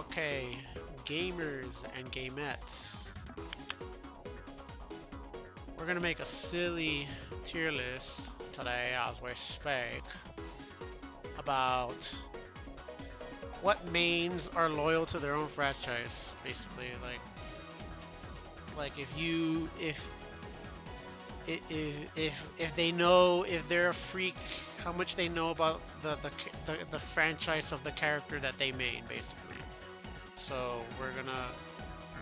Okay, gamers and gamettes. We're gonna make a silly tier list today as we speak about what mains are loyal to their own franchise, basically. Like if they know, if they're a freak, how much they know about the franchise of the character that they main, basically. So we're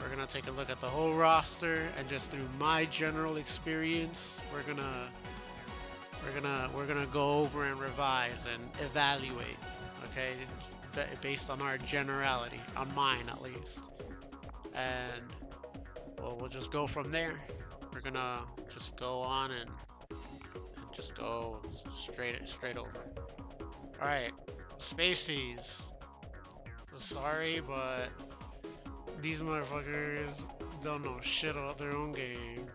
gonna take a look at the whole roster, and just through my general experience, we're gonna go over and revise and evaluate, okay, based on our generality, on mine at least, and well, we'll just go from there. We're gonna just go on and just go straight over. All right, spacies. Sorry, but these motherfuckers don't know shit about their own game.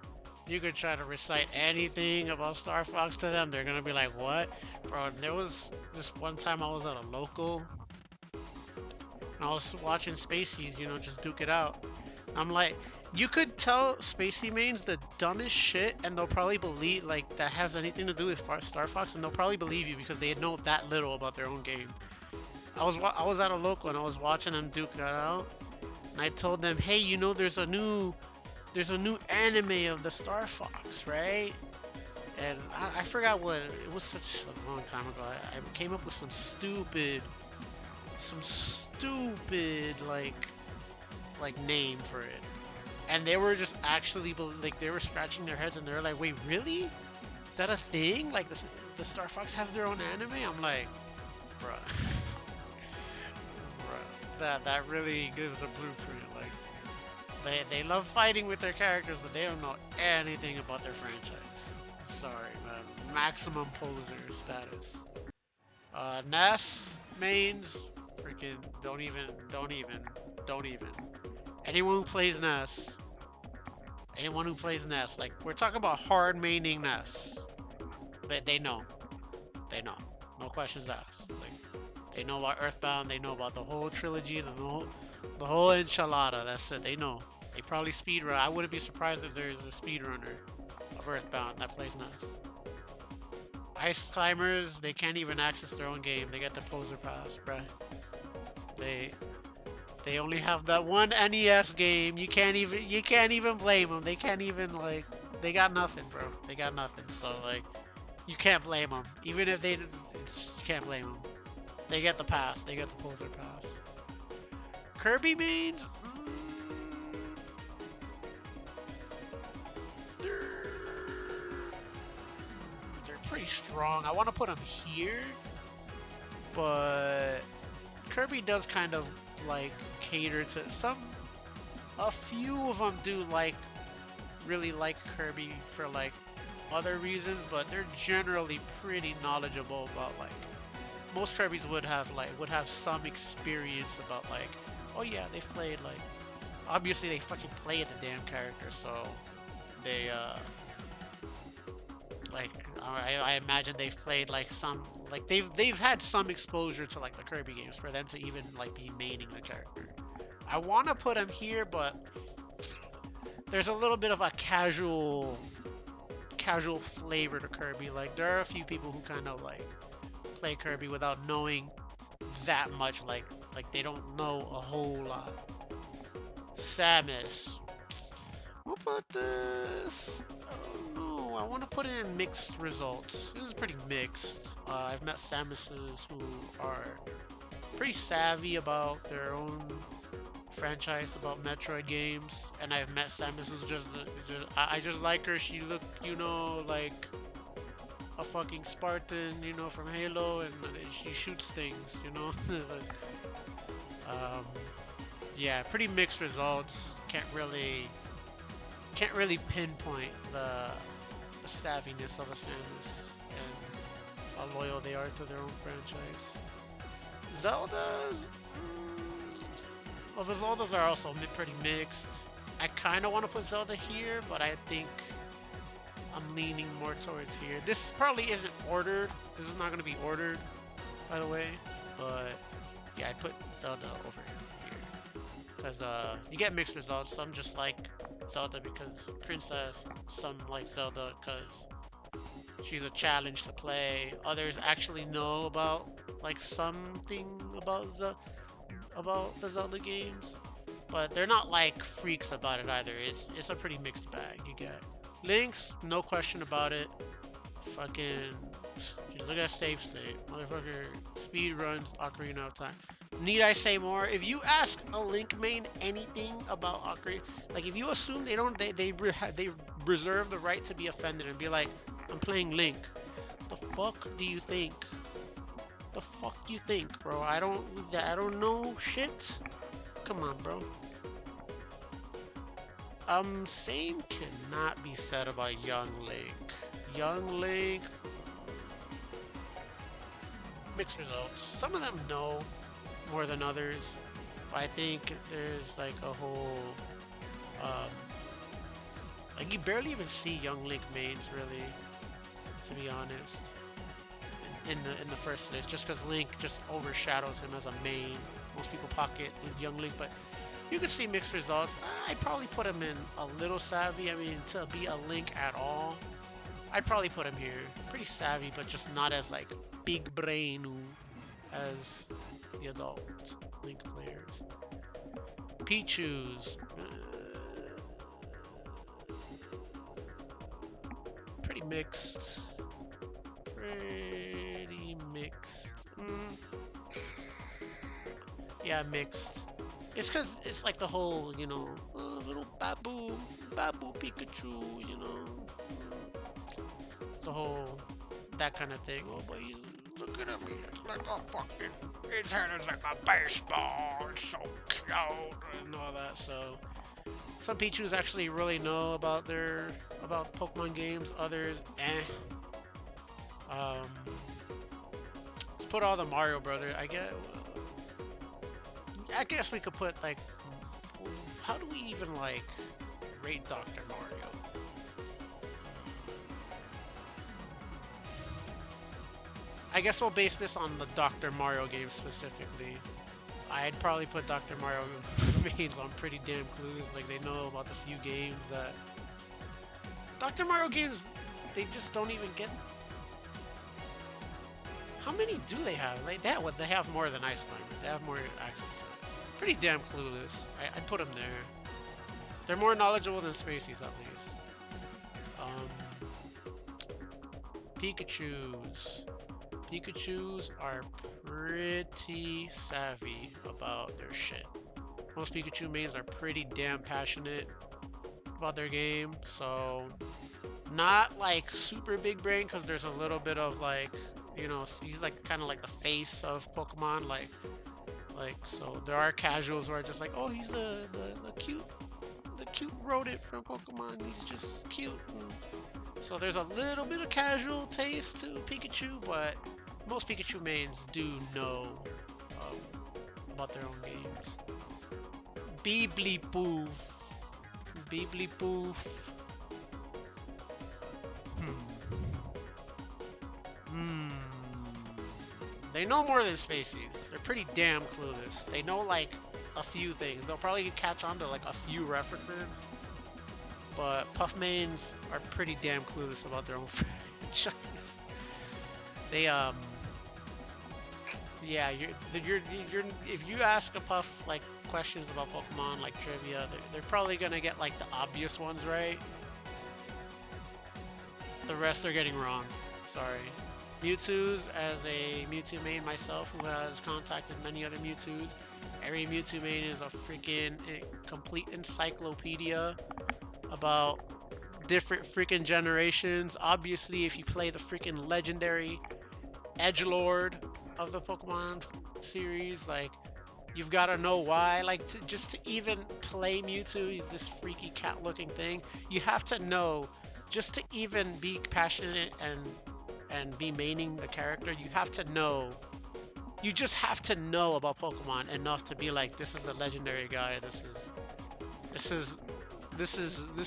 You could try to recite anything about Star Fox to them, they're gonna be like, what? Bro, there was this one time I was at a local, and I was watching spacies, you know, just duke it out. I'm like, you could tell Spacey mains the dumbest shit, and they'll probably believe, like, that has anything to do with Star Fox, and they'll probably believe you because they know that little about their own game. I was at a local and I was watching them duke it out, and I told them, hey, you know, there's a new anime of the Star Fox, right? And I forgot what it was. Such a long time ago. I came up with some stupid like name for it, and they were just actually like, they were scratching their heads and they were like, wait, really? Is that a thing? Like the Star Fox has their own anime? I'm like, bruh. That really gives a blueprint. Like, they love fighting with their characters, but they don't know anything about their franchise. Sorry, man. Maximum poser status. Ness mains, freaking don't even. Anyone who plays Ness, like, we're talking about hard maining Ness. They know. No questions asked. Like, they know about Earthbound, they know about the whole trilogy, the whole enchilada. That's it. They know. They probably speedrun. I wouldn't be surprised if there's a speedrunner of Earthbound that plays Ness. Ice climbers, they can't even access their own game. They get the poser pass, bruh. They only have that one NES game. You can't even blame them. They can't even, like, they got nothing, bro. They got nothing. So, like, you can't blame them. Even if you can't blame them. They get the pass. They get the poser pass. Kirby mains? They're pretty strong. I want to put them here, but Kirby does kind of, like, cater to a few of them do really like Kirby for, like, other reasons, but they're generally pretty knowledgeable about, like, most Kirby's would have some experience about, like, oh yeah, they've played, like, obviously they fucking play the damn character, so they like, I imagine they've played, like, some, like, they've had some exposure to, like, the Kirby games for them to even, like, be maining the character. I want to put him here, but there's a little bit of a casual flavor to Kirby. Like, there are a few people who kind of, like, play Kirby without knowing that much, like they don't know a whole lot. Samus. What about this? I don't know. I want to put it in mixed results. This is pretty mixed. I've met Samuses who are pretty savvy about their own franchise, about Metroid games, and I've met Samuses I just like her. She look, you know, like a fucking Spartan, you know, from Halo, and she shoots things, you know. Yeah, pretty mixed results. Can't really pinpoint the savviness of a Samus and how loyal they are to their own franchise. Zeldas, well, the Zeldas are also pretty mixed. I kind of want to put Zelda here, but I think I'm leaning more towards here. This probably isn't ordered. This is not going to be ordered, by the way. But yeah, I put Zelda over here. because you get mixed results. Some just like Zelda because Princess, some like Zelda because she's a challenge to play. Others actually know about like something about the Zelda games, but they're not like freaks about it either. It's a pretty mixed bag. You get Link's, no question about it. Fucking look at save state, motherfucker. Speed runs Ocarina of Time. Need I say more? If you ask a Link main anything about Ocarina, like if you assume they don't, they reserve the right to be offended and be like, I'm playing Link. The fuck do you think? The fuck you think, bro? I don't know shit. Come on, bro. Same cannot be said about Young Link. Young Link, mixed results. Some of them know more than others, but I think there's like a whole, like you barely even see Young Link mains really, to be honest, in the first place, just because Link just overshadows him as a main. Most people pocket with Young Link, but you can see mixed results. I'd probably put him in a little savvy. I mean, to be a Link at all, I'd probably put him here. Pretty savvy, but just not as like big brain as the adult Link players. Pichu's pretty mixed. Pretty mixed. Yeah, mixed. It's because it's like the whole, you know, little Babu Pikachu, you know. It's the whole, that kind of thing. Oh, but he's, look at him, he's like a fucking, his head is like a baseball, it's so cute, and all that, so. Some Pichus actually really know about Pokemon games, others, let's put all the Mario Brothers, I guess we could put, like, how do we even, like, rate Dr. Mario? I guess we'll base this on the Dr. Mario game specifically. I'd probably put Dr. Mario mains on pretty damn clues, like they know about the few games that... Dr. Mario games, they just don't even get... How many do they have? They have more than Ice Climbers. They have more access to it. Pretty damn clueless. I'd put them there. They're more knowledgeable than Spacies, at least. Pikachus are pretty savvy about their shit. Most Pikachu mains are pretty damn passionate about their game, so not like super big brain, because there's a little bit of like, you know, he's like kind of like the face of Pokemon, like so there are casuals who are just like, oh, he's the cute rodent from Pokemon, he's just cute. So there's a little bit of casual taste to Pikachu, but most Pikachu mains do know about their own games. Beebly-poof. They know more than Spacies. They're pretty damn clueless. They know like a few things. They'll probably catch on to like a few references. But Puff mains are pretty damn clueless about their own franchise. They yeah, you're if you ask a Puff like questions about Pokemon, like trivia, they're probably gonna get like the obvious ones right. The rest they're getting wrong. Sorry. Mewtwo's, as a Mewtwo main myself who has contacted many other Mewtwo's, every Mewtwo main is a freaking complete encyclopedia about different freaking generations. Obviously, if you play the freaking legendary edgelord of the Pokemon series, like, you've got to know why. Like, just to even play Mewtwo, he's this freaky cat looking thing, you have to know, just to even be passionate and be maining the character, you have to know, you just have to know about Pokemon enough to be like, this is the legendary guy, this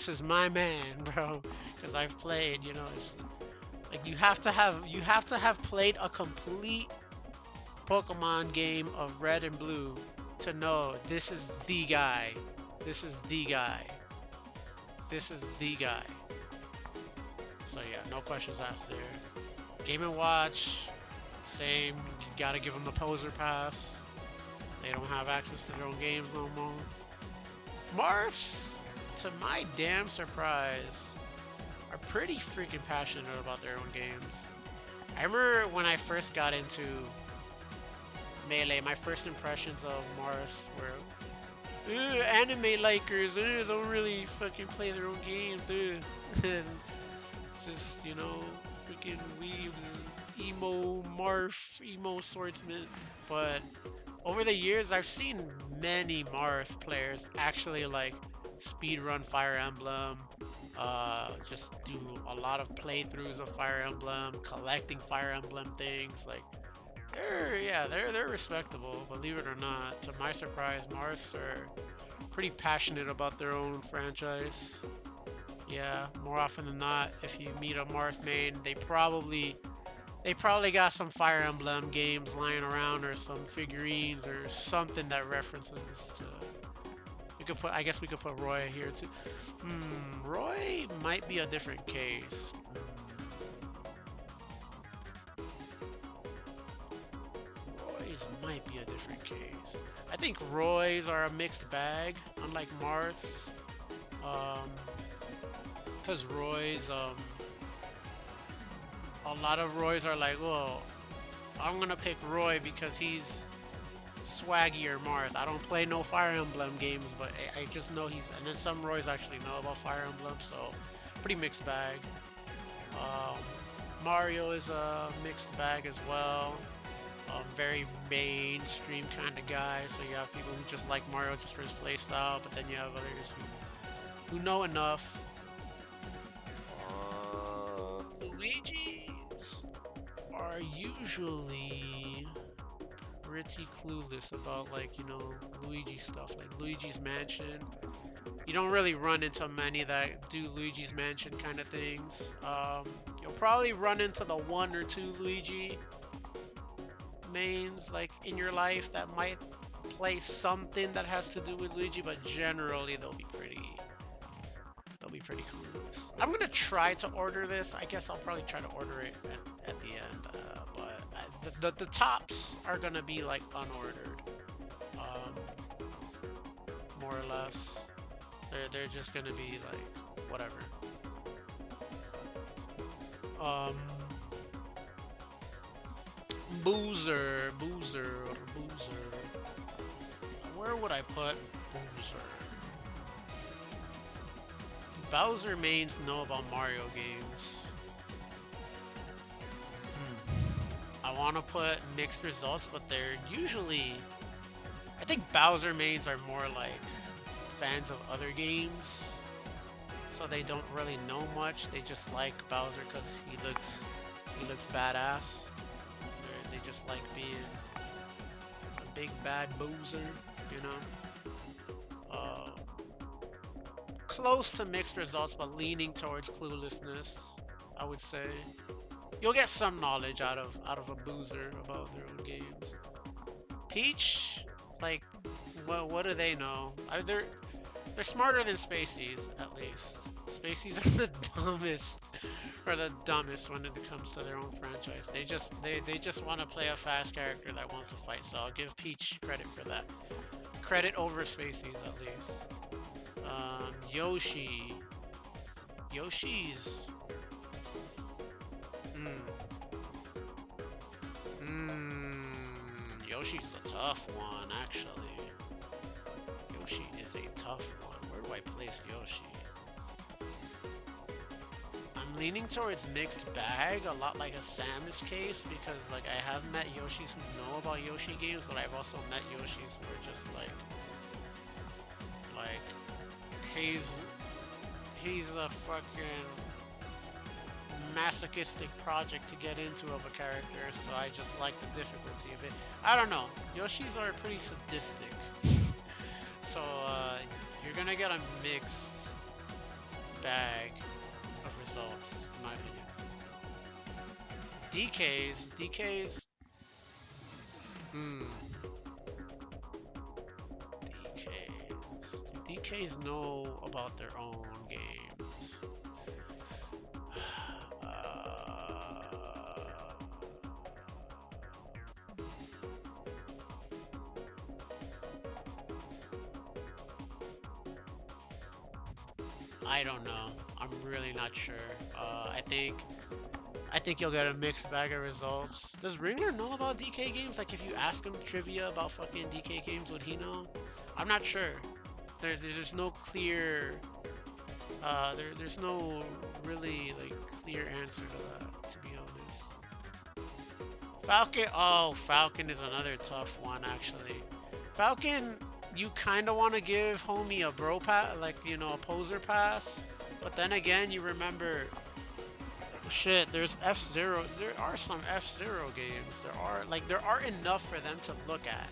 is my man, bro, because I've played, you know. It's like you have to have played a complete Pokemon game of Red and Blue to know this is the guy. This is the guy. This is the guy. So yeah, no questions asked there. Game & Watch, same. You gotta give them the poser pass. They don't have access to their own games no more. Marths, to my damn surprise, are pretty freaking passionate about their own games. I remember when I first got into Melee, my first impressions of Marths were anime likers, don't really fucking play their own games, and just, you know, freaking weebs, emo Marth, emo swordsman. But over the years, I've seen many Marth players actually like speedrun Fire Emblem, just do a lot of playthroughs of Fire Emblem, collecting Fire Emblem things. Like, they're respectable, believe it or not. To my surprise, Marths are pretty passionate about their own franchise. Yeah, more often than not, if you meet a Marth main, they probably got some Fire Emblem games lying around or some figurines or something that references to. We could put, I guess we could put Roy here too. Roy might be a different case. Roy's might be a different case. I think Roy's are a mixed bag, unlike Marth's. Because Roy's, a lot of Roy's are like, well, I'm gonna pick Roy because he's swaggier Marth. I don't play no Fire Emblem games, but I just know he's. And then some Roys actually know about Fire Emblem, so pretty mixed bag. Mario is a mixed bag as well. Very mainstream kind of guy. So you have people who just like Mario just for his playstyle, but then you have others who know enough. Luigi's are usually pretty clueless about, like, you know, Luigi stuff, like Luigi's Mansion. You don't really run into many that do Luigi's Mansion kind of things. You'll probably run into the one or two Luigi mains like in your life that might play something that has to do with Luigi, but generally they'll be pretty clueless. I'm gonna try to order this. I guess I'll probably try to order it at the end, but the tops are gonna be like unordered, more or less. They're just gonna be like whatever. Boozer. Where would I put Boozer? Bowser mains know about Mario games. I want to put mixed results, but they're usually... I think Bowser mains are more like fans of other games. So they don't really know much. They just like Bowser because he looks badass. They just like being a big bad Boozer, you know? Close to mixed results, but leaning towards cluelessness, I would say. You'll get some knowledge out of a Boozer about their own games. Peach, like, well, what do they know? They're smarter than Spacies, at least. Spacies are the dumbest when it comes to their own franchise. They just want to play a fast character that wants to fight. So I'll give Peach credit for that. Credit over Spacies, at least. Yoshi's. Yoshi's a tough one, actually. Yoshi is a tough one. Where do I place Yoshi? I'm leaning towards mixed bag, a lot like a Samus case, because like I have met Yoshis who know about Yoshi games, but I've also met Yoshis who are just like he's a fucking masochistic project to get into of a character, so I just like the difficulty of it. I don't know. Yoshis are pretty sadistic. So you're gonna get a mixed bag of results, in my opinion. DKs. DKs know about their own games. I don't know. I'm really not sure. I think you'll get a mixed bag of results. Does Ringler know about DK games? Like, if you ask him trivia about fucking DK games, would he know? I'm not sure. There's no clear, there's no really, like, clear answer to that, to be honest. Falcon, oh, Falcon is another tough one, actually. Falcon, you kind of want to give homie a bro pass, like, you know, a poser pass. But then again, you remember, shit, there's F-Zero. There are some F-Zero games. There are enough for them to look at.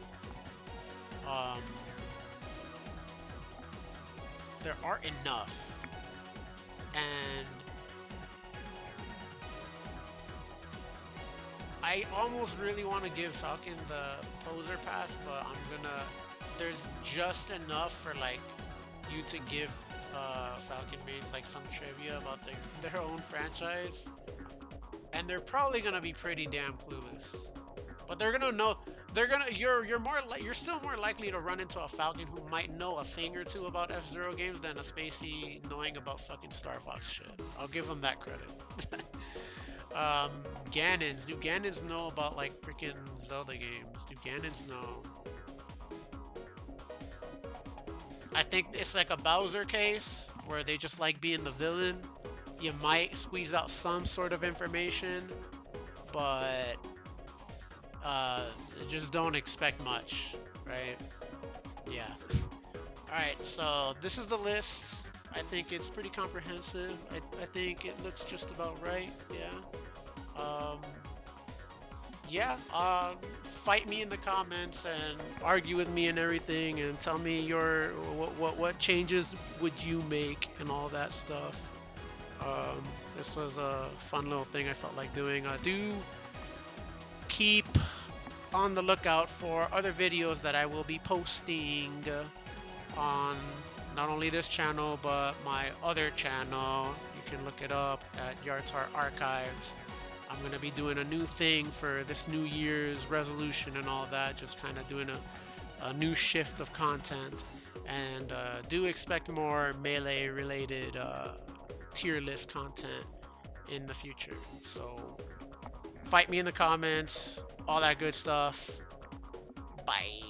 There are enough. And I almost really want to give Falcon the poser pass, but there's just enough for, like, you to give Falcon mains, like, some trivia about their own franchise, and they're probably gonna be pretty damn clueless. But they're gonna know. You're still more likely to run into a Falcon who might know a thing or two about F-Zero games than a spacey knowing about fucking Star Fox shit. I'll give them that credit. Ganons. Do Ganons know about, like, freaking Zelda games? Do Ganons know? I think it's like a Bowser case where they just like being the villain. You might squeeze out some sort of information, but just don't expect much, right? Yeah. Alright, so this is the list. I think it's pretty comprehensive. I think it looks just about right, yeah. Fight me in the comments and argue with me and everything, and tell me what changes would you make and all that stuff. This was a fun little thing I felt like doing. Do keep on the lookout for other videos that I will be posting on not only this channel but my other channel. You can look it up at Yartar Archives. I'm going to be doing a new thing for this New Year's resolution and all that, just kind of doing a new shift of content. And do expect more Melee related tier list content in the future. So fight me in the comments, all that good stuff. Bye.